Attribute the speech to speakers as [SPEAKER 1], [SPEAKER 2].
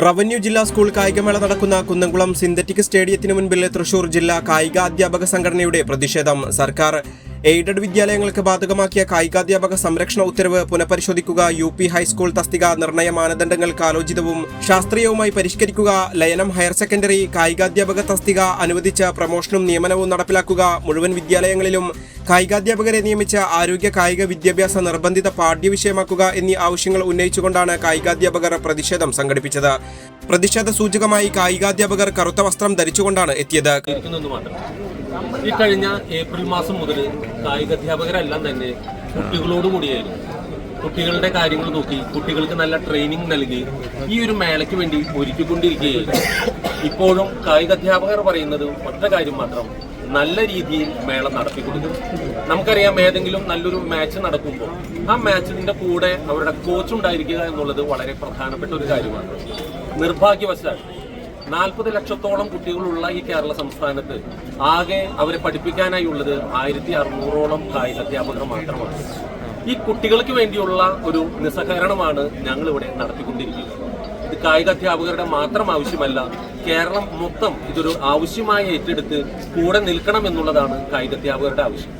[SPEAKER 1] Revenue ജില്ലാ school കായികമേള നടക്കുന്ന കുന്നംകുളം സിന്തറ്റിക് സ്റ്റേഡിയത്തിന് മുൻപിൽ തൃശൂർ ജില്ലാ കായികാധ്യാപക സംഘടനയുടെ പ്രതിഷേധം. സർക്കാർ എയ്ഡഡ് വിദ്യാലയങ്ങൾക്ക് ബാധകമാക്കിയ കായികാധ്യാപക സംരക്ഷണ ഉത്തരവ് പുനഃപരിശോധിക്കുക. UP ഹൈസ്കൂൾ തസ്തിക നിർണയ മാനദണ്ഡങ്ങൾ കാലോചിതവും ശാസ്ത്രീയവുമായി പരിഷ്കരിക്കുക. ലയനം ഹയർ സെക്കൻഡറി കായികാധ്യാപക തസ്തിക അനുവദിച്ച പ്രമോഷനും നിയമനവും നടപ്പിലാക്കുക. മുഴുവൻ വിദ്യാലയങ്ങളിലും കായികാധ്യാപകരെ നിയമിച്ച ആരോഗ്യ കായിക വിദ്യാഭ്യാസ നിർബന്ധിത പാഠ്യവിഷയമാക്കുക എന്നീ ആവശ്യങ്ങൾ ഉന്നയിച്ചുകൊണ്ടാണ് കായികാധ്യാപകർ പ്രതിഷേധം സംഘടിപ്പിച്ചത്. പ്രതിഷേധ സൂചകമായി കായികാധ്യാപകർ കറുത്ത വസ്ത്രം ധരിച്ചുകൊണ്ടാണ് എത്തിയത്.
[SPEAKER 2] ഈ കഴിഞ്ഞ ഏപ്രിൽ മാസം മുതൽ കായികാധ്യാപകരെല്ലാം തന്നെ കുട്ടികളോടുകൂടിയായിരുന്നു. കുട്ടികളുടെ കാര്യങ്ങൾ നോക്കി കുട്ടികൾക്ക് നല്ല ട്രെയിനിങ് നൽകി ഈ ഒരു മേളയ്ക്ക് വേണ്ടി ഒരുക്കിക്കൊണ്ടിരിക്കുകയായിരുന്നു. ഇപ്പോഴും കായികാധ്യാപകർ പറയുന്നത് ഒറ്റ കാര്യം മാത്രം, നല്ല രീതിയിൽ മേളം നടത്തിക്കൊടുക്കും. നമുക്കറിയാം, ഏതെങ്കിലും നല്ലൊരു മാച്ച് നടക്കുമ്പോൾ ആ മാച്ചിന്റെ കൂടെ അവരുടെ കോച്ച് ഉണ്ടായിരിക്കുക എന്നുള്ളത് വളരെ പ്രധാനപ്പെട്ട ഒരു കാര്യമാണ്. നിർഭാഗ്യവശാൽ 40 ലക്ഷത്തോളം കുട്ടികളുള്ള ഈ കേരള സംസ്ഥാനത്ത് ആകെ അവരെ പഠിപ്പിക്കാനായി ഉള്ളത് 1600ഓളം കായികാധ്യാപകർ മാത്രമാണ്. ഈ കുട്ടികൾക്ക് വേണ്ടിയുള്ള ഒരു നിസ്സഹകരണമാണ് ഞങ്ങളിവിടെ നടത്തിക്കൊണ്ടിരിക്കുന്നത്. ഇത് കായികാധ്യാപകരുടെ മാത്രം ആവശ്യമല്ല, കേരളം മൊത്തം ഇതൊരു ആവശ്യമായി ഏറ്റെടുത്ത് കൂടെ നിൽക്കണം എന്നുള്ളതാണ് കായികാധ്യാപകരുടെ ആവശ്യം.